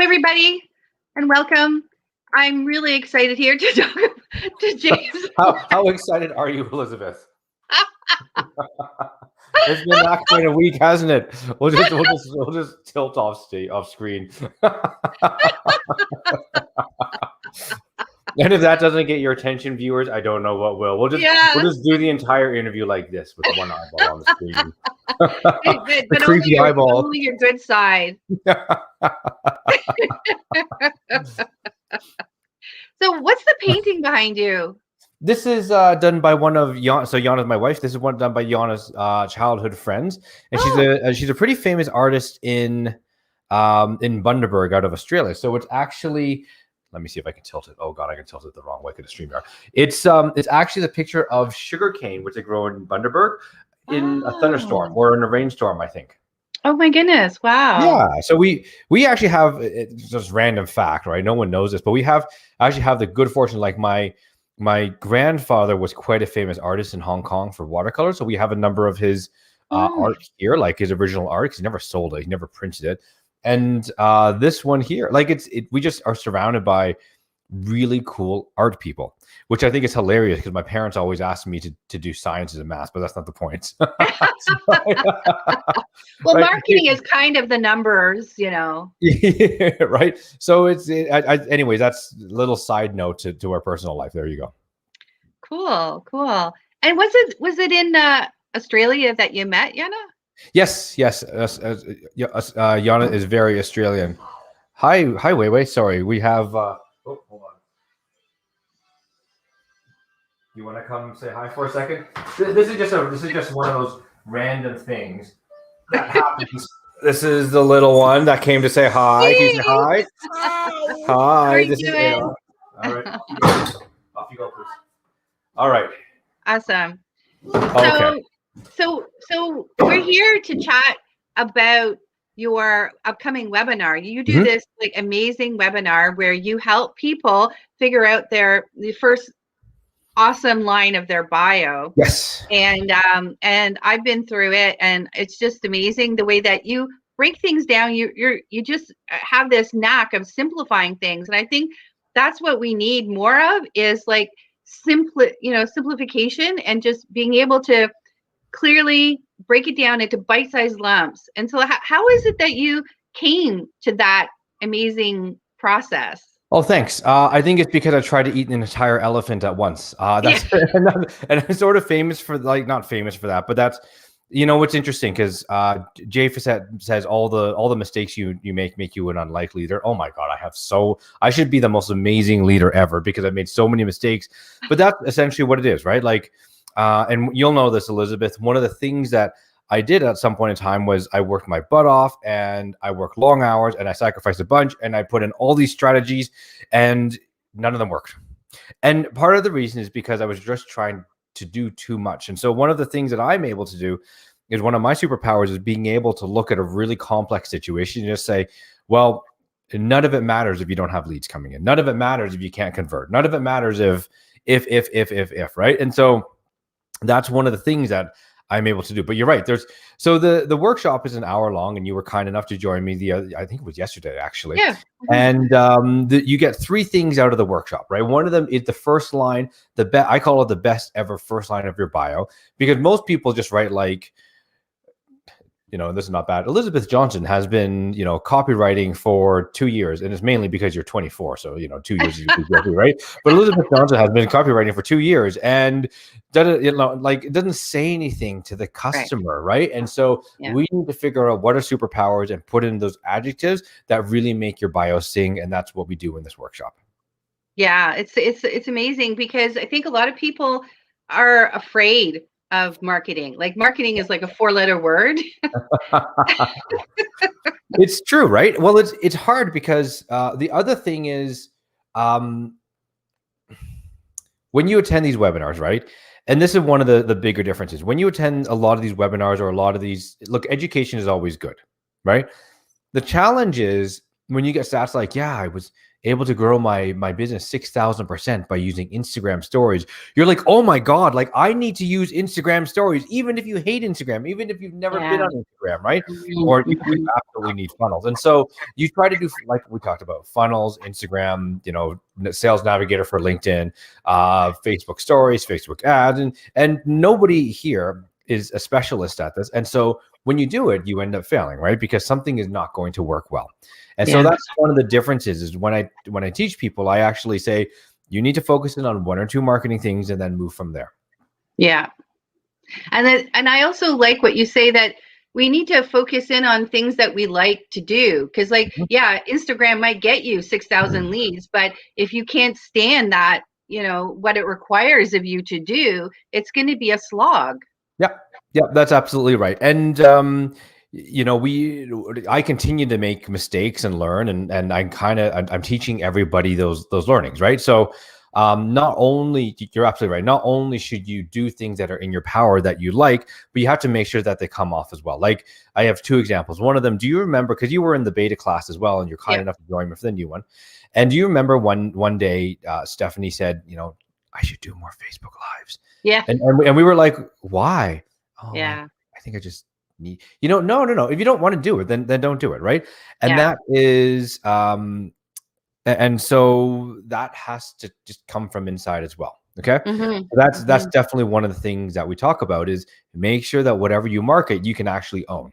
everybody, and welcome. I'm really excited here to talk to James. How excited are you, Elizabeth? It's been not quite a week, hasn't it? We'll just tilt off screen. And if that doesn't get your attention, viewers, I don't know what will. We'll just do the entire interview like this with one eyeball on the screen. but creepy eyeball. Only your good side. So what's the painting behind you? This is done by one of Yana. So Yana's my wife. This is one done by Yana's childhood friends, and she's a pretty famous artist in Bundaberg out of Australia. So it's actually, let me see if I can tilt it. Oh God, I can tilt it the wrong way to the StreamYard. It's actually the picture of sugarcane, which they grow in Bundaberg in a thunderstorm or in a rainstorm, I think. Oh my goodness! Wow. Yeah. So we actually have, it's just random fact, right? No one knows this, but we actually have the good fortune, like my grandfather was quite a famous artist in Hong Kong for watercolor. So we have a number of his art here, like his original art, because he never sold it. He never printed it. And this one here, like we just are surrounded by really cool art people, which I think is hilarious because my parents always asked me to do sciences and math, but that's not the point. Well, right? Marketing is kind of the numbers, Yeah, right. So anyways, that's a little side note to our personal life. There you go. Cool. And was it in Australia that you met Yana? Yes. Yana is very Australian. Hi, Wei. Sorry, we have. Hold on. You want to come say hi for a second? This is just one of those random things that happens. This is the little one that came to say hi. Can you say hi? Hi. This is Ayla. All right. Off you go, please. All right. Awesome. Okay. So we're here to chat about your upcoming webinar. You do this like amazing webinar where you help people figure out the first awesome line of their bio. Yes. And I've been through it, and it's just amazing the way that you break things down. You just have this knack of simplifying things, and I think that's what we need more of, is like simplification, and just being able to clearly break it down into bite-sized lumps. And so how is it that you came to that amazing process? Oh, thanks. I think it's because I tried to eat an entire elephant at once. And I'm sort of famous for, like, not famous for that, but that's, what's interesting, because Jay Facette says all the mistakes you make you an unlikely leader. Oh my God, I should be the most amazing leader ever because I've made so many mistakes. But that's essentially what it is, right? Like, and you'll know this, Elizabeth. One of the things that I did at some point in time was I worked my butt off, and I worked long hours, and I sacrificed a bunch, and I put in all these strategies, and none of them worked. And part of the reason is because I was just trying to do too much. And so one of the things that I'm able to do is, one of my superpowers is being able to look at a really complex situation and just say, well, none of it matters if you don't have leads coming in. None of it matters if you can't convert. None of it matters if, right? And so that's one of the things that I'm able to do. But you're right. So the workshop is an hour long, and you were kind enough to join me I think it was yesterday, actually. Yeah. And you get three things out of the workshop, right? One of them is the first line, I call it the best ever first line of your bio, because most people just write like, this is not bad. Elizabeth Johnson has been, copywriting for 2 years, and it's mainly because you're 24. So, 2 years, right? But Elizabeth Johnson has been copywriting for 2 years, and it doesn't say anything to the customer, right? And so we need to figure out what are superpowers and put in those adjectives that really make your bio sing, and that's what we do in this workshop. Yeah, it's amazing, because I think a lot of people are afraid of marketing. Like, marketing is like a 4-letter word. It's true, right? Well, it's hard because the other thing is, when you attend these webinars, right? And this is one of the bigger differences. When you attend a lot of these webinars or a lot of these, look, education is always good, right? The challenge is when you get stats like, I was able to grow my business 6,000% by using Instagram stories. You're like, oh my God, like I need to use Instagram stories, even if you hate Instagram, even if you've never been Yeah. on Instagram, right? Or you Mhm. absolutely need funnels. And so you try to do, like we talked about, funnels, Instagram, Sales Navigator for LinkedIn, Facebook stories, Facebook ads, and nobody here is a specialist at this. And so when you do it, you end up failing, right? Because something is not going to work well. And so Yeah. that's one of the differences is when I teach people, I actually say you need to focus in on one or two marketing things and then move from there. Yeah. And I also like what you say that we need to focus in on things that we like to do. Cause like, yeah, Instagram might get you 6,000 leads, but if you can't stand that, what it requires of you to do, it's going to be a slog. Yeah, that's absolutely right. And I continue to make mistakes and learn, and I'm teaching everybody those learnings, right? So not only, you're absolutely right, not only should you do things that are in your power that you like, but you have to make sure that they come off as well. Like I have two examples. One of them, do you remember, because you were in the beta class as well and you're kind enough to join me for the new one, and do you remember one day Stephanie said, I should do more Facebook lives? Yeah. And we were like, why? Oh, Yeah. I think I just need, no. If you don't want to do it, then don't do it, right? And Yeah. that is, and so that has to just come from inside as well. Okay, that's definitely one of the things that we talk about is make sure that whatever you market, you can actually own.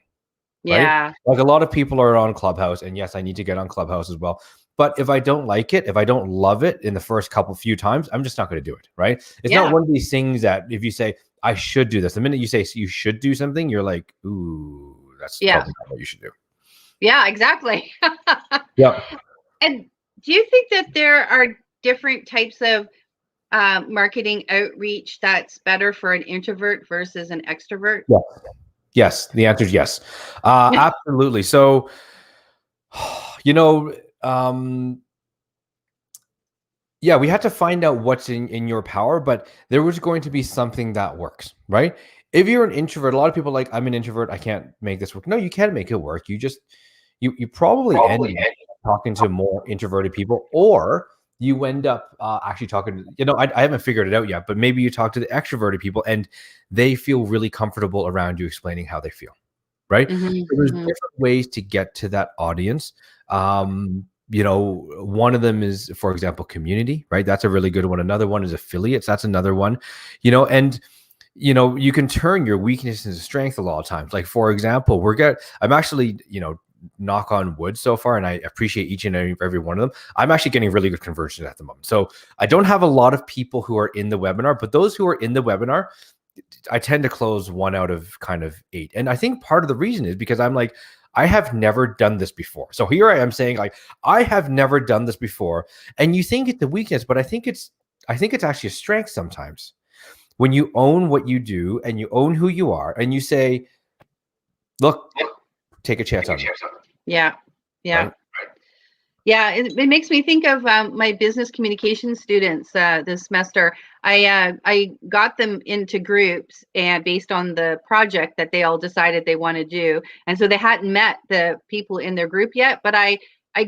Right? Yeah. Like a lot of people are on Clubhouse, and yes, I need to get on Clubhouse as well. But if I don't like it, if I don't love it in the first few times, I'm just not going to do it. Right? It's not one of these things that if you say I should do this, the minute you say you should do something, you're like, ooh, that's probably not what you should do. Yeah, exactly. Yeah. And do you think that there are different types of marketing outreach that's better for an introvert versus an extrovert? Yeah. Yes. The answer is yes. Absolutely. So, yeah, we had to find out what's in your power, but there was going to be something that works, right? If you're an introvert, a lot of people are like, I'm an introvert, I can't make this work. No, you can make it work. You probably end up talking to more introverted people, or you end up actually talking to, I haven't figured it out yet, but maybe you talk to the extroverted people and they feel really comfortable around you explaining how they feel, right? So there's different ways to get to that audience. One of them is, for example, community, right? That's a really good one. Another one is affiliates. That's another one, and you can turn your weakness into strength a lot of times. Like, for example, I'm actually, knock on wood so far, and I appreciate each and every one of them. I'm actually getting really good conversions at the moment. So I don't have a lot of people who are in the webinar, but those who are in the webinar, I tend to close 1 out of kind of 8. And I think part of the reason is because I'm like, I have never done this before. So here I am saying, like, I have never done this before. And you think it's a weakness, but I think it's actually a strength sometimes. When you own what you do and you own who you are and you say, look, take a chance on me. Yeah. Yeah. Right? Yeah, it makes me think of my business communication students this semester. I got them into groups and based on the project that they all decided they want to do, and so they hadn't met the people in their group yet. But I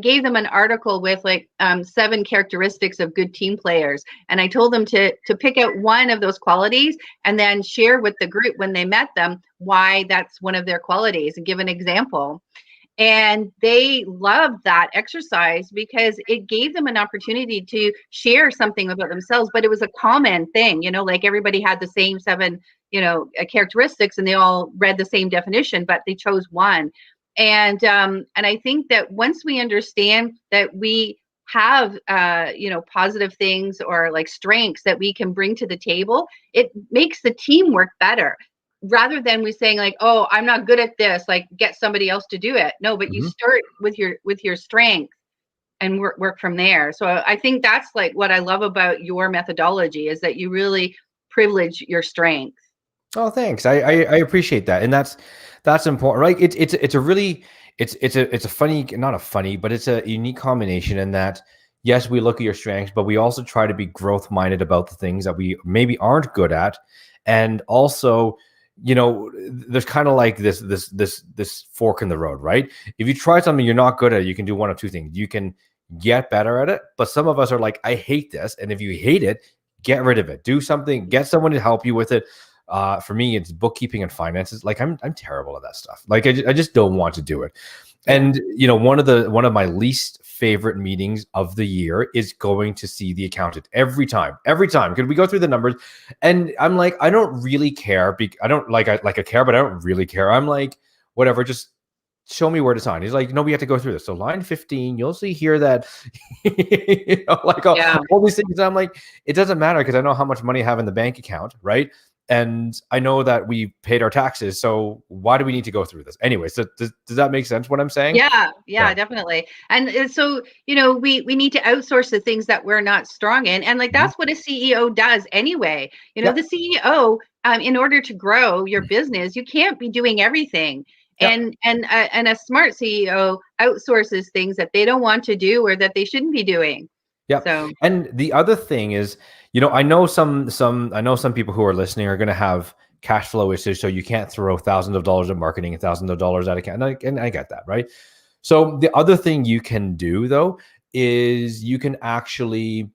gave them an article with like 7 characteristics of good team players, and I told them to pick out one of those qualities and then share with the group when they met them why that's one of their qualities and give an example. And they loved that exercise because it gave them an opportunity to share something about themselves, but it was a common thing, like everybody had the same 7, characteristics and they all read the same definition, but they chose one. And I think that once we understand that we have, positive things or like strengths that we can bring to the table, it makes the teamwork better rather than we saying like, oh, I'm not good at this, like get somebody else to do it. No, but you start with your strength and work from there. So I think that's like what I love about your methodology is that you really privilege your strength. Oh, thanks. I appreciate that. And that's important, right? It's a funny, not a funny, but it's a unique combination in that, yes, we look at your strengths, but we also try to be growth minded about the things that we maybe aren't good at. And also, there's kind of like this fork in the road, right? If you try something you're not good at, you can do one of two things. You can get better at it. But some of us are like, I hate this. And if you hate it, get rid of it. Do something, get someone to help you with it. For me, it's bookkeeping and finances. Like I'm terrible at that stuff. Like I just don't want to do it. And you know, one of my least favorite meetings of the year is going to see the accountant every time because we go through the numbers, and I'm like, I don't really care. I don't like I care, but I don't really care. I'm like, whatever, just show me where to sign. He's like, no, we have to go through this. So line 15, you'll see here that you know, like all these things. I'm like, it doesn't matter because I know how much money I have in the bank account, right? And I know that we paid our taxes. So why do we need to go through this? Anyway, so does that make sense what I'm saying? Yeah, definitely. And so, you know, we need to outsource the things that we're not strong in. And like, that's what a CEO does anyway. You know, the CEO, in order to grow your business, you can't be doing everything. And a smart CEO outsources things that they don't want to do or that they shouldn't be doing. Yeah. So, and the other thing is, you know, I know some people who are listening are going to have cash flow issues, so you can't throw thousands of dollars at marketing and thousands of dollars at account. And I get that, right? So the other thing you can do though is you can actually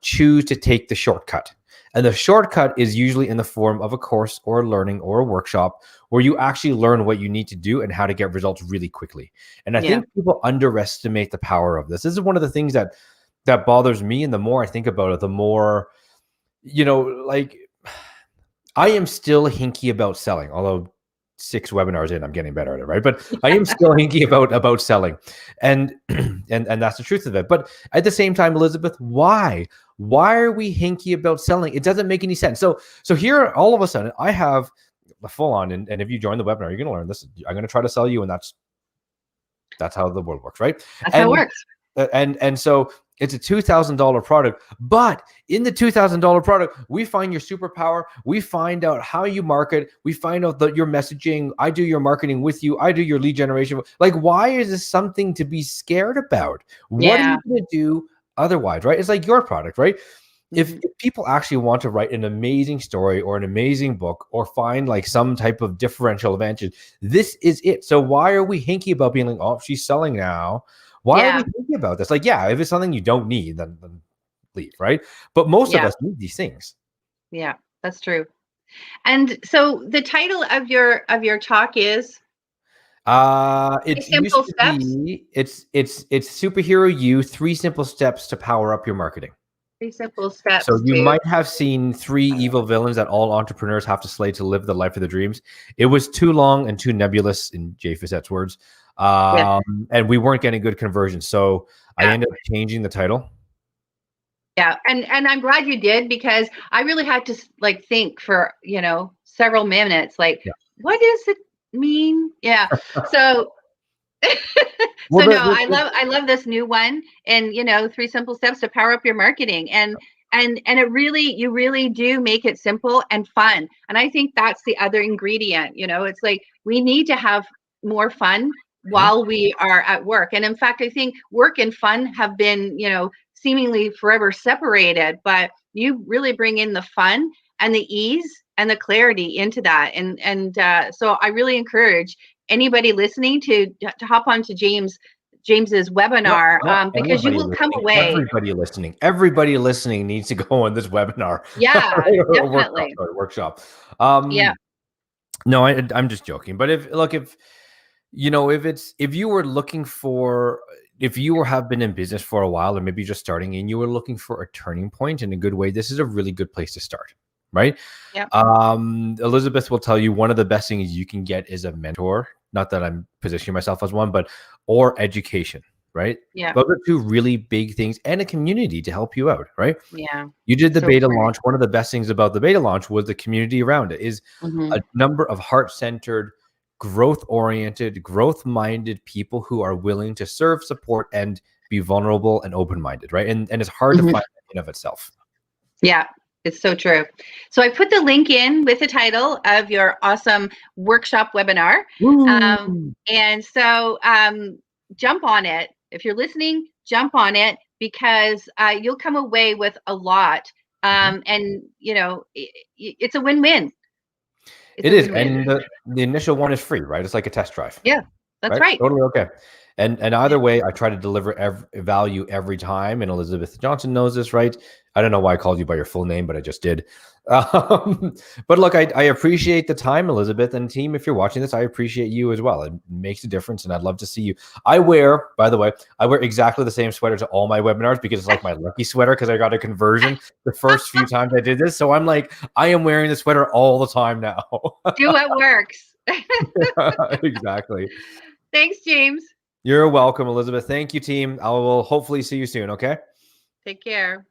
choose to take the shortcut. And the shortcut is usually in the form of a course or a learning or a workshop where you actually learn what you need to do and how to get results really quickly. And I think people underestimate the power of this. This is one of the things that bothers me. And the more I think about it, the more, you know, like I am still hinky about selling, although 6 webinars in, I'm getting better at it, right? But I am still hinky about selling, and that's the truth of it. But at the same time, Elizabeth, why are we hinky about selling? It doesn't make any sense. So here, all of a sudden, I have a full on, and if you join the webinar, you're going to learn this. I'm going to try to sell you, and that's how the world works, right? That's how it works. And so it's a $2,000 product, but in the $2,000 product, we find your superpower. We find out how you market. We find out that your messaging. I do your marketing with you. I do your lead generation. Like, why is this something to be scared about? What are you going to do otherwise, right? It's like your product, right? If people actually want to write an amazing story or an amazing book or find like some type of differential advantage, this is it. So why are we hinky about being like, oh, she's selling now? Why are we thinking about this? Like, if it's something you don't need, then leave, right? But most of us need these things. Yeah, that's true. And so the title of your talk is it's Simple Steps. It's Superhero You, 3 Simple Steps to Power Up Your Marketing. 3 simple steps. So you might have seen 3 evil villains that all entrepreneurs have to slay to live the life of their dreams. It was too long and too nebulous, in Jay Fissette's words. And we weren't getting good conversion. So I ended up changing the title. Yeah. And I'm glad you did, because I really had to like think for, you know, several minutes, like, what does it mean? Yeah. So, I love this new one, and, you know, 3 simple steps to power up your marketing. And it really, you really do make it simple and fun. And I think that's the other ingredient. You know, it's like, we need to have more fun while we are at work. And in fact, I think work and fun have been, you know, seemingly forever separated, but you really bring in the fun and the ease and the clarity into that. And so I really encourage anybody listening to hop onto James's webinar, because you will come away. Everybody listening needs to go on this webinar. Yeah, definitely. Workshop. No, I'm just joking. But if you have been in business for a while, or maybe just starting and you were looking for a turning point in a good way, this is a really good place to start, right? Yeah. Elizabeth will tell you one of the best things you can get is a mentor. Not that I'm positioning myself as one, or education, right? Yeah. Those are 2 really big things, and a community to help you out, right? Yeah. You did the beta launch. One of the best things about the beta launch was the community around it, is a number of heart-centered, growth-oriented, growth-minded people who are willing to serve, support, and be vulnerable and open-minded, right? And it's hard to find that in of itself. Yeah, it's so true. So I put the link in with the title of your awesome workshop webinar. And so jump on it. If you're listening, jump on it, because you'll come away with a lot. And, you know, it's a win-win. It is. And the initial one is free, right? It's like a test drive. Yeah, That's right. Totally okay. And either way, I try to deliver value every time. And Elizabeth Johnson knows this, right? I don't know why I called you by your full name, but I just did. But look, I appreciate the time, Elizabeth, and team. If you're watching this, I appreciate you as well. It makes a difference, and I'd love to see you. By the way, I wear exactly the same sweater to all my webinars because it's like my lucky sweater because I got a conversion the first few times I did this. So I'm like, I am wearing the sweater all the time now. Do what works. Exactly. Thanks, James. You're welcome, Elizabeth. Thank you, team. I will hopefully see you soon. Okay. Take care.